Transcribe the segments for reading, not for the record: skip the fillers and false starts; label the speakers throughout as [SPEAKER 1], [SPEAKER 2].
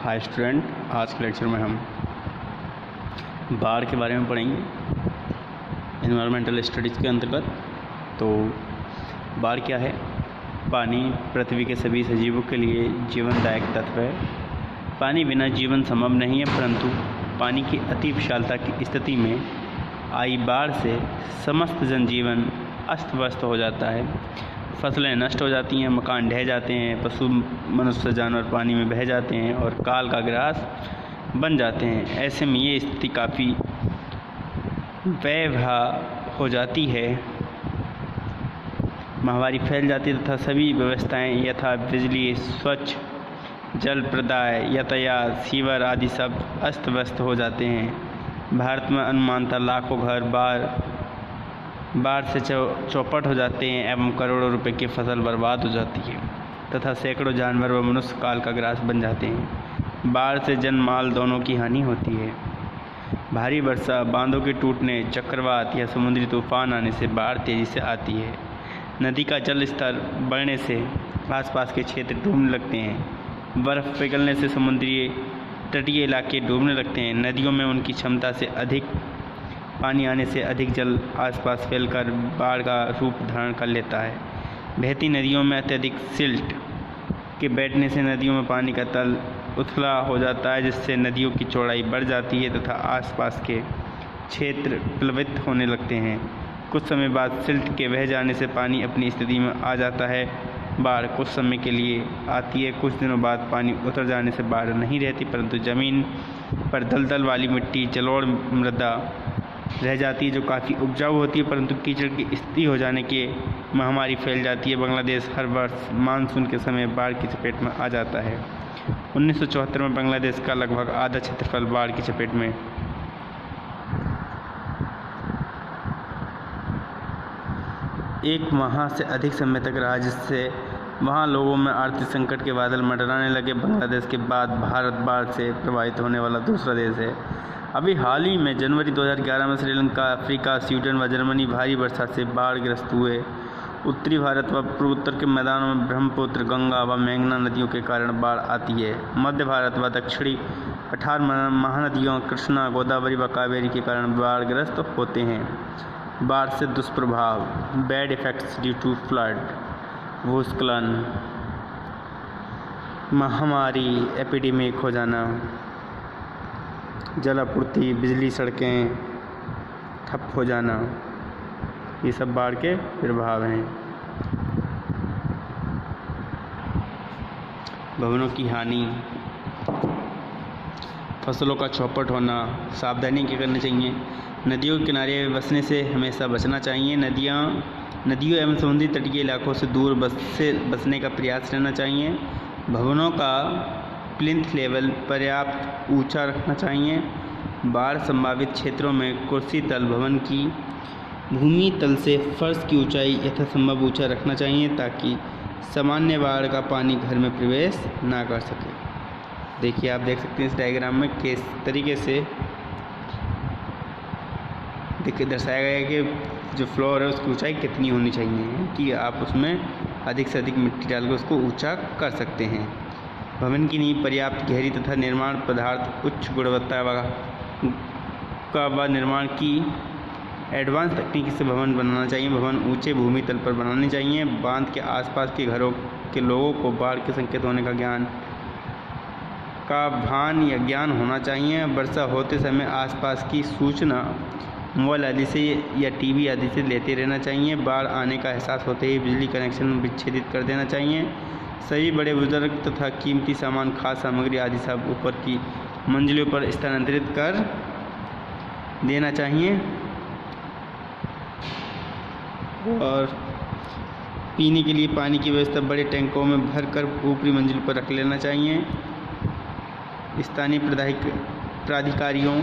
[SPEAKER 1] Hi student, आज के lecture में हम बाढ़ के बारे में पढ़ेंगे एनवायरमेंटल स्टडीज़ के अंतर्गत। तो बाढ़ क्या है? पानी पृथ्वी के सभी सजीवों के लिए जीवनदायक तत्व है। पानी बिना जीवन संभव नहीं है, परंतु पानी की अति विशालता की स्थिति में आई बाढ़ से समस्त जनजीवन अस्त व्यस्त हो जाता है। फसलें नष्ट हो जाती हैं, मकान ढह जाते हैं, पशु मनुष्य जानवर पानी में बह जाते हैं और काल का ग्रास बन जाते हैं। ऐसे में ये स्थिति काफ़ी भयावह हो जाती है, महामारी फैल जाती है तथा सभी व्यवस्थाएं यथा बिजली, स्वच्छ जल प्रदाय, यातायात, सीवर आदि सब अस्त व्यस्त हो जाते हैं। भारत में अनुमानतः लाखों घर बाढ़ से चौपट हो जाते हैं एवं करोड़ों रुपए की फसल बर्बाद हो जाती है तथा सैकड़ों जानवर व मनुष्य काल का ग्रास बन जाते हैं। बाढ़ से जन माल दोनों की हानि होती है। भारी वर्षा, बांधों के टूटने, चक्रवात या समुद्री तूफान आने से बाढ़ तेजी से आती है। नदी का जल स्तर बढ़ने से आसपास के क्षेत्र डूबने लगते हैं। बर्फ़ पिघलने से समुद्री तटीय इलाके डूबने लगते हैं। नदियों में उनकी क्षमता से अधिक पानी आने से अधिक जल आसपास फैलकर बाढ़ का रूप धारण कर लेता है। बहती नदियों में अत्यधिक सिल्ट के बैठने से नदियों में पानी का तल उथला हो जाता है, जिससे नदियों की चौड़ाई बढ़ जाती है तथा आसपास के क्षेत्र प्लावित होने लगते हैं। कुछ समय बाद सिल्ट के बह जाने से पानी अपनी स्थिति में आ जाता है। बाढ़ कुछ समय के लिए आती है, कुछ दिनों बाद पानी उतर जाने से बाढ़ नहीं रहती, परंतु ज़मीन पर दलदल वाली मिट्टी, जलोढ़ मृदा रह जाती है जो काफ़ी उपजाऊ होती है, परंतु कीचड़ की स्थिति हो जाने के महामारी फैल जाती है। बांग्लादेश हर वर्ष मानसून के समय बाढ़ की चपेट में आ जाता है। 1974 में बांग्लादेश का लगभग आधा क्षेत्रफल बाढ़ की चपेट में एक माह से अधिक समय तक रहा, जिससे वहाँ लोगों में आर्थिक संकट के बादल मंडराने लगे। बांग्लादेश के बाद भारत बाढ़ से प्रभावित होने वाला दूसरा देश है। अभी हाल ही में जनवरी 2011 में श्रीलंका, अफ्रीका, स्वीडन व जर्मनी भारी वर्षा से बाढ़ग्रस्त हुए। उत्तरी भारत व पूर्वोत्तर के मैदानों में ब्रह्मपुत्र, गंगा व मेघना नदियों के कारण बाढ़ आती है। मध्य भारत व दक्षिणी पठार महानदियों कृष्णा, गोदावरी व कावेरी के कारण बाढ़ग्रस्त होते हैं। बाढ़ से दुष्प्रभाव, bad effects due to flood, भूस्खलन, महामारी, एपिडेमिक हो जाना, जल आपूर्ति, बिजली, सड़कें ठप हो जाना, ये सब बाढ़ के प्रभाव हैं। भवनों की हानि, फसलों का चौपट होना, सावधानी क्या करनी चाहिए? नदियों के किनारे बसने से हमेशा बचना चाहिए। नदियों एवं समुद्री तटीय इलाकों से दूर बसने का प्रयास रहना चाहिए। भवनों का प्लिंथ लेवल पर्याप्त ऊंचा रखना चाहिए। बाढ़ संभावित क्षेत्रों में कुर्सी तल भवन की भूमि तल से फर्श की ऊंचाई यथासंभव ऊंचा रखना चाहिए, ताकि सामान्य बाढ़ का पानी घर में प्रवेश ना कर सके। देखिए, आप देख सकते हैं इस डायग्राम में किस तरीके से दर्शाया गया है कि जो फ्लोर है उसकी ऊंचाई कितनी होनी चाहिए कि आप उसमें अधिक से अधिक मिट्टी डालकर उसको ऊंचा कर सकते हैं। भवन की नींव पर्याप्त गहरी तथा निर्माण पदार्थ उच्च गुणवत्ता व निर्माण की एडवांस तकनीक से भवन बनाना चाहिए। भवन ऊंचे भूमि तल पर बनाने चाहिए। बांध के आसपास के घरों के लोगों को बाढ़ के संकेत होने का भान या ज्ञान होना चाहिए। वर्षा होते समय आसपास की सूचना मोबाइल आदि से या टीवी आदि से लेते रहना चाहिए। बाढ़ आने का एहसास होते ही बिजली कनेक्शन विच्छेदित कर देना चाहिए। सभी बड़े बुजुर्ग तथा कीमती सामान, खाद्य सामग्री आदि सब ऊपर की मंजिलों पर स्थानांतरित कर देना चाहिए और पीने के लिए पानी की व्यवस्था बड़े टैंकों में भरकर ऊपरी मंजिल पर रख लेना चाहिए। स्थानीय प्राधिकारियों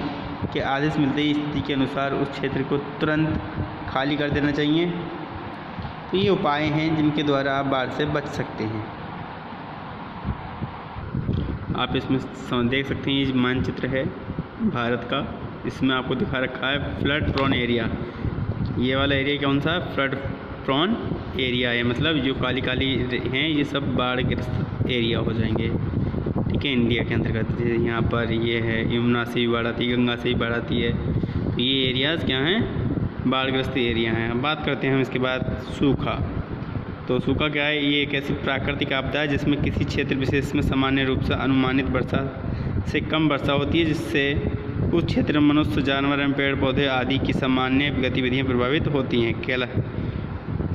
[SPEAKER 1] के आदेश मिलते ही स्थिति के अनुसार उस क्षेत्र को तुरंत खाली कर देना चाहिए। तो ये उपाय हैं जिनके द्वारा आप बाढ़ से बच सकते हैं। आप इसमें देख सकते हैं, ये मानचित्र है भारत का। इसमें आपको दिखा रखा है फ्लड प्रोन एरिया। ये वाला एरिया कौन सा? फ्लड प्रोन एरिया है, मतलब जो काली काली हैं ये सब बाढ़ ग्रस्त एरिया हो जाएंगे। ठीक है, इंडिया के अंतर्गत। यहाँ पर ये है यमुना से भी बाढ़ आती है, गंगा से भी बाढ़ आती है। तो ये एरियाज़ क्या हैं, बाढ़ग्रस्त एरिया हैं। अब बात करते हैं हम इसके बाद सूखा। तो सूखा क्या है, ये एक ऐसी प्राकृतिक आपदा है जिसमें किसी क्षेत्र विशेष में सामान्य रूप से अनुमानित वर्षा से कम वर्षा होती है, जिससे उस क्षेत्र में मनुष्य, जानवर एवं पेड़ पौधे आदि की सामान्य गतिविधियाँ प्रभावित होती हैं।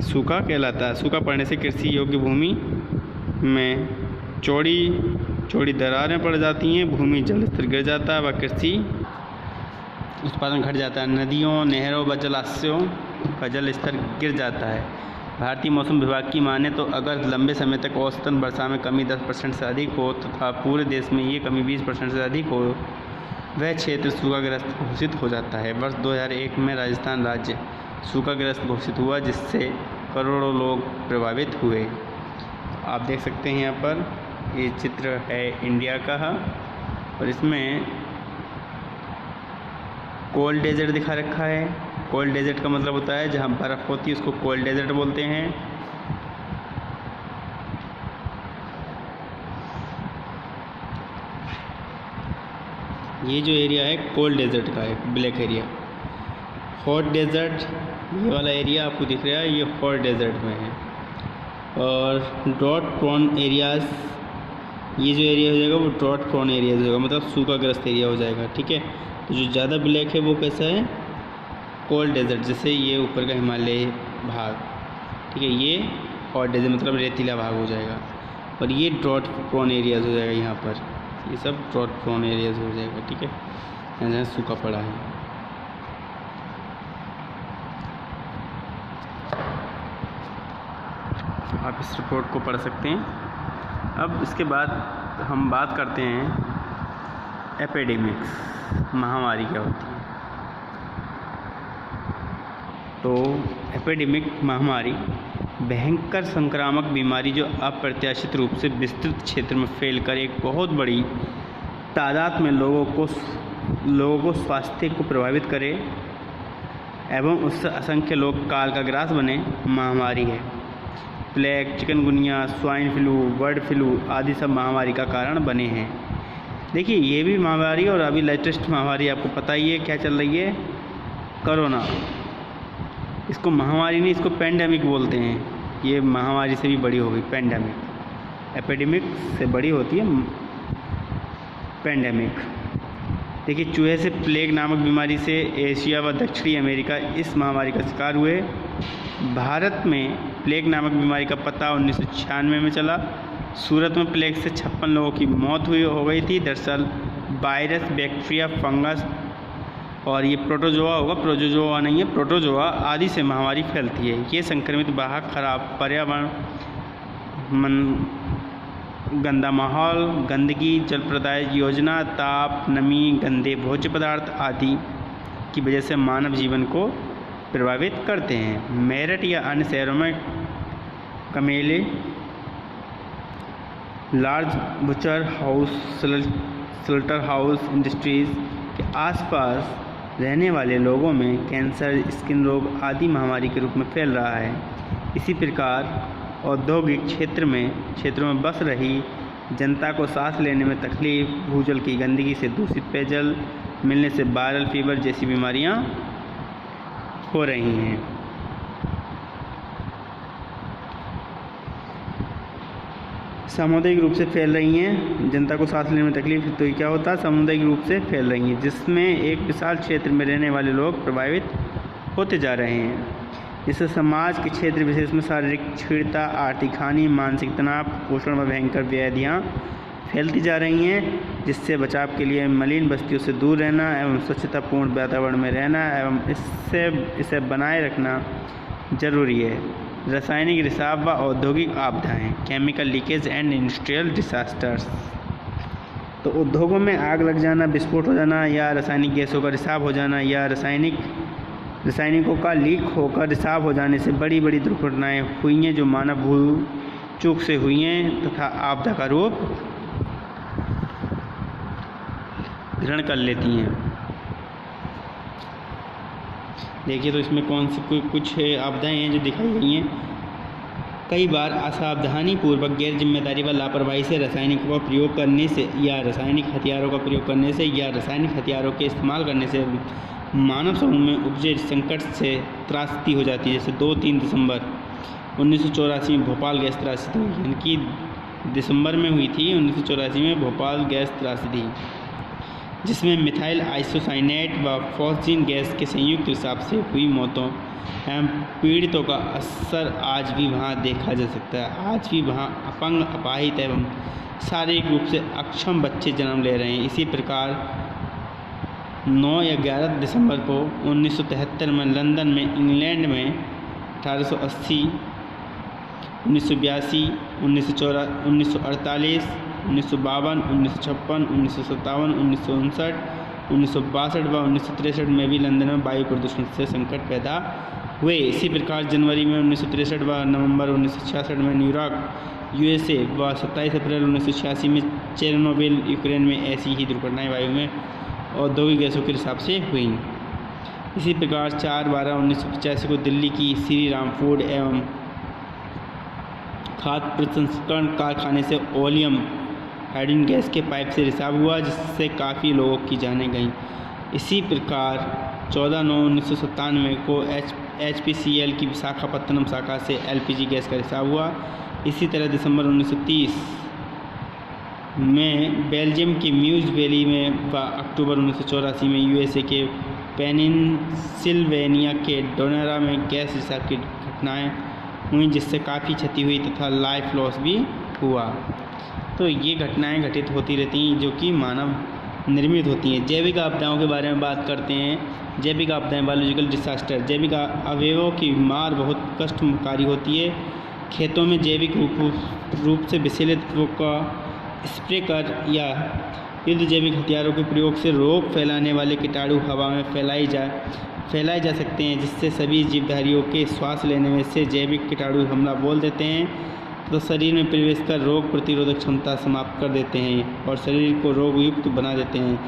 [SPEAKER 1] सूखा कहलाता है। सूखा पड़ने से कृषि योग्य भूमि में चौड़ी दरारें पड़ जाती हैं, भूमि जल स्तर गिर जाता है व कृषि उत्पादन घट जाता है। नदियों, नहरों व जलाशयों का जल स्तर गिर जाता है। भारतीय मौसम विभाग की माने तो अगर लंबे समय तक औसतन वर्षा में कमी 10% से अधिक हो तथा पूरे देश में ये कमी 20% से अधिक हो, वह क्षेत्र सूखाग्रस्त घोषित हो जाता है। वर्ष 2001 में राजस्थान राज्य सूखाग्रस्त घोषित हुआ, जिससे करोड़ों लोग प्रभावित हुए। आप देख सकते हैं यहाँ पर ये चित्र है इंडिया का, और इसमें कोल्ड डेजर्ट दिखा रखा है। कोल्ड डेजर्ट का मतलब होता है जहाँ बर्फ़ होती है, उसको कोल्ड डेजर्ट बोलते हैं। ये जो एरिया है कोल्ड डेजर्ट का है, ब्लैक एरिया। हॉट डेजर्ट, ये वाला एरिया आपको दिख रहा है, ये हॉट डेजर्ट में है। और ड्रॉट प्रोन एरियाज़, ये जो एरिया हो जाएगा वो ड्रॉट प्रोन एरिया हो जाएगा, मतलब सूखाग्रस्त एरिया हो जाएगा। ठीक है, तो जो ज़्यादा ब्लैक है वो कैसा है, कोल्ड डेजर्ट, जैसे ये ऊपर का हिमालय भाग। ठीक है, ये हॉट डेजर्ट मतलब रेतीला भाग हो जाएगा। और ये ड्रॉट प्रोन एरियाज़ हो जाएगा यहाँ पर, ये सब ड्रॉट प्रोन एरियाज़ हो जाएगा। ठीक है, यहाँ सूखा पड़ा है। आप इस रिपोर्ट को पढ़ सकते हैं। अब इसके बाद हम बात करते हैं एपिडेमिक्स, महामारी क्या होती है। तो एपिडेमिक महामारी भयंकर संक्रामक बीमारी जो अप्रत्याशित रूप से विस्तृत क्षेत्र में फैलकर एक बहुत बड़ी तादाद में लोगों को स्वास्थ्य को प्रभावित करे एवं उससे असंख्य लोग काल का ग्रास बने महामारी है। Plague, chikungunya, swine flu, bird flu आदि सब महामारी का कारण बने हैं। देखिए, ये भी महामारी, और अभी लेटेस्ट महामारी आपको पता ही है क्या चल रही है, कोरोना। इसको महामारी नहीं, इसको पेंडेमिक बोलते हैं। ये महामारी से भी बड़ी हो गई पेंडेमिक। एपिडेमिक से बड़ी होती है पेंडेमिक। देखिए, चूहे से प्लेग नामक बीमारी से एशिया व दक्षिणी अमेरिका इस महामारी का शिकार हुए। भारत में प्लेग नामक बीमारी का पता 1996 में चला। सूरत में प्लेग से 56 लोगों की मौत हो गई थी। दरअसल वायरस, बैक्टीरिया, फंगस और ये प्रोटोजोआ होगा, प्रोटोजोआ नहीं है, प्रोटोजोआ आदि से महामारी फैलती है। ये संक्रमित वाहक खराब पर्यावरण, गंदा माहौल, गंदगी, जल प्रदाय योजना, ताप, नमी, गंदे भोज्य पदार्थ आदि की वजह से मानव जीवन को प्रभावित करते हैं। मेरठ या अन्य शहरों में कमेले, large butcher house, slaughter house industries के आसपास रहने वाले लोगों में कैंसर, स्किन रोग आदि महामारी के रूप में फैल रहा है। इसी प्रकार औद्योगिक क्षेत्रों में बस रही जनता को सांस लेने में तकलीफ, भूजल की गंदगी से दूषित पेयजल मिलने से वायरल फीवर जैसी बीमारियां हो रही हैं। सामुदायिक रूप से फैल रही हैं, जनता को सांस लेने में तकलीफ, तो ये क्या होता है, सामुदायिक रूप से फैल रही हैं, जिसमें एक विशाल क्षेत्र में रहने वाले लोग प्रभावित होते जा रहे हैं। इससे समाज के क्षेत्र विशेष में शारीरिक क्षीणता, आर्थिक हानि, मानसिक तनाव, पोषण व भयंकर व्याधियाँ फैलती जा रही हैं। जिससे बचाव के लिए मलिन बस्तियों से दूर रहना एवं स्वच्छतापूर्ण वातावरण में रहना एवं इसे बनाए रखना जरूरी है। रासायनिक रिसाव व औद्योगिक आपदाएँ, chemical leakage and industrial disasters. तो उद्योगों में आग लग जाना, विस्फोट हो जाना या रासायनिक गैसों का रिसाव हो जाना या रासायनिकों का लीक होकर रिसाव हो जाने से बड़ी बड़ी दुर्घटनाएं हुई हैं, जो मानव भूल चूक से हुई हैं तथा आपदा का रूप ग्रहण कर लेती हैं। देखिए, तो इसमें कौन सी कुछ आपदाएं हैं जो दिखाई गई हैं। कई बार असावधानीपूर्वक गैर जिम्मेदारी व लापरवाही से रासायनिकों का प्रयोग करने से या रासायनिक हथियारों का प्रयोग करने से या रासायनिक हथियारों के इस्तेमाल करने से मानव समूह में उपजे संकट से त्रासदी हो जाती है। जैसे 2-3 दिसंबर 1984 में भोपाल गैस त्रासदी हुई, यानी कि दिसंबर में हुई थी 1984 में भोपाल गैस त्रासदी, जिसमें मिथाइल आइसोसाइनेट व फॉस्जीन गैस के संयुक्त रिसाव से हुई मौतों एवं पीड़ितों का असर आज भी वहाँ देखा जा सकता है। आज भी वहाँ अपंग, अपाहिज एवं शारीरिक रूप से अक्षम बच्चे जन्म ले रहे हैं। इसी प्रकार 9 या 11 दिसंबर को 1973 में लंदन में, इंग्लैंड में 1880, 1982, 1948, 1952, 1956, 1957, 1959, 1962 व 1963 में भी लंदन में वायु प्रदूषण से संकट पैदा हुए। इसी प्रकार जनवरी में 1963 व नवंबर 1966 में न्यूयॉर्क USA व 27 अप्रैल 1986 में चेरनोबिल यूक्रेन में ऐसी ही दुर्घटनाएं वायु में औद्योगिक गैसों के हिसाब से हुई। इसी प्रकार 4/12/1985 को दिल्ली की श्री राम फूड एवं खाद्य प्रसंस्करण कारखाने से ओलियम हाइड्रोजन गैस के पाइप से रिसाव हुआ, जिससे काफ़ी लोगों की जानें गईं। इसी प्रकार 14/9/1997 को HPCL की विशाखापत्तनम शाखा से LPG गैस का रिसाव हुआ। इसी तरह दिसंबर 1930 में बेल्जियम की म्यूज वैली में व अक्टूबर 1984 में USA के पेनिनसिल्वेनिया के डोनेरा में गैस रिसाव की घटनाएं हुई, जिससे काफ़ी क्षति हुई तथा लाइफ लॉस भी हुआ। तो ये घटनाएं घटित होती रहती हैं जो कि मानव निर्मित होती हैं। जैविक आपदाओं के बारे में बात करते हैं। जैविक आपदाएं, बायोलॉजिकल डिसास्टर। जैविक अवयवों की मार बहुत कष्टकारी होती है। खेतों में जैविक रूप से विषैले तत्वों का स्प्रे कर या युद्ध जैविक हथियारों के प्रयोग से रोग फैलाने वाले कीटाणु हवा में फैलाए जा सकते हैं, जिससे सभी जीवधारियों के श्वास लेने में से जैविक कीटाणु हमला बोल देते हैं तो शरीर में प्रवेश कर रोग प्रतिरोधक क्षमता समाप्त कर देते हैं और शरीर को रोग युक्त बना देते हैं।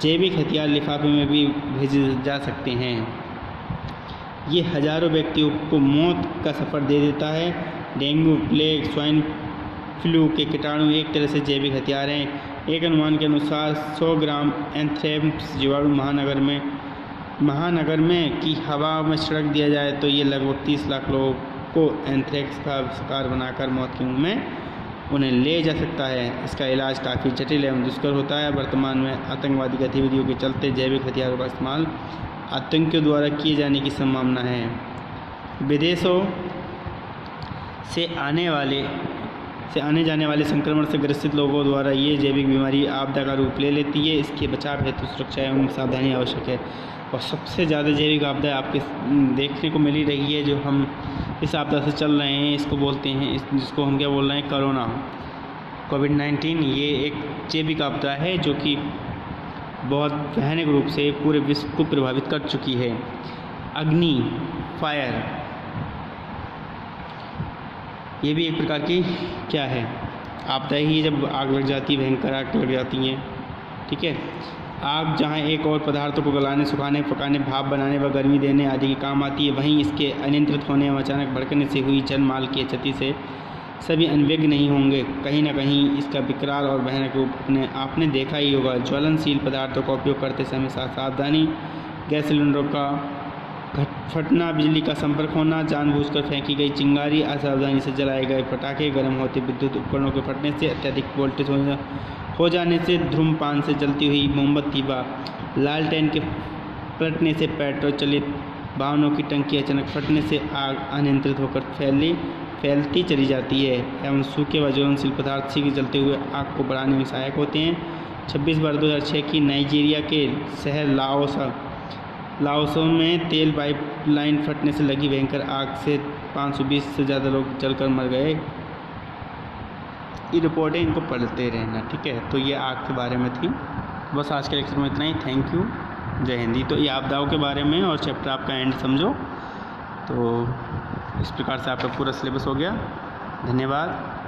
[SPEAKER 1] जैविक हथियार लिफाफे में भी भेजे जा सकते हैं। ये हजारों व्यक्तियों को मौत का सफ़र दे देता है। डेंगू, प्लेग, स्वाइन फ्लू के कीटाणु एक तरह से जैविक हथियार हैं। एक अनुमान के अनुसार 100 ग्राम एंथ्रेक्स जीवाणु महानगर में की हवा में छिड़क दिया जाए तो ये लगभग 30 लाख लोगों को एंथ्रेक्स का शिकार बनाकर मौत के मुंह में उन्हें ले जा सकता है। इसका इलाज काफ़ी जटिल एवं दुष्कर होता है। वर्तमान में आतंकवादी गतिविधियों के चलते जैविक हथियारों का इस्तेमाल आतंकियों द्वारा किए जाने की संभावना है। विदेशों से आने जाने वाले संक्रमण से ग्रसित लोगों द्वारा ये जैविक बीमारी आपदा का रूप ले लेती है। इसके बचाव हेतु सुरक्षा एवं सावधानी आवश्यक है। और सबसे ज़्यादा जैविक आपदा आपके देखने को मिली रही है जो हम इस आपदा से चल रहे हैं, इसको बोलते हैं, जिसको हम क्या बोल रहे हैं, कोरोना, कोविड-19। ये एक जैविक आपदा है जो कि बहुत भयानक रूप से पूरे विश्व को प्रभावित कर चुकी है। अग्नि, फायर, ये भी एक प्रकार की क्या है, आपदा ही। जब आग लग जाती है, भयंकर आग लग जाती है, ठीक है। आग जहाँ एक और पदार्थों को गलाने, सुखाने, पकाने, भाप बनाने व गर्मी देने आदि के काम आती है, वहीं इसके अनियंत्रित होने व अचानक भड़कने से हुई जन माल की क्षति से सभी अनभिज्ञ नहीं होंगे। कहीं न कहीं इसका विकराल और भयानक रूप आपने देखा ही होगा। ज्वलनशील पदार्थों का उपयोग करते समय सावधानी, गैस सिलेंडरों का फटना, बिजली का संपर्क होना, जानबूझकर फेंकी गई चिंगारी, असावधानी से जलाए गए पटाखे, गर्म होते विद्युत उपकरणों के फटने से, अत्यधिक वोल्टेज हो जाने से, धूम्रपान से जलती हुई मोमबत्ती व लालटेन के पलटने से, पेट्रोल चलित वाहनों की टंकी अचानक फटने से आग अनियंत्रित होकर फैलती चली जाती है एवं सूखे व ज्वलनशील पदार्थ शीघ्र जलते हुए आग को बढ़ाने में सहायक होते हैं। 26/2006 की नाइजीरिया के शहर लाओसो में तेल पाइपलाइन फटने से लगी भयंकर आग से 520 से ज़्यादा लोग जलकर मर गए। ये रिपोर्टें इनको पढ़ते रहना, ठीक है। तो ये आग के बारे में थी। बस आज के लेक्चर में इतना ही। थैंक यू, जय हिंदी। तो ये आपदाओं के बारे में और चैप्टर आपका एंड समझो। तो इस प्रकार से आपका पूरा सिलेबस हो गया। धन्यवाद।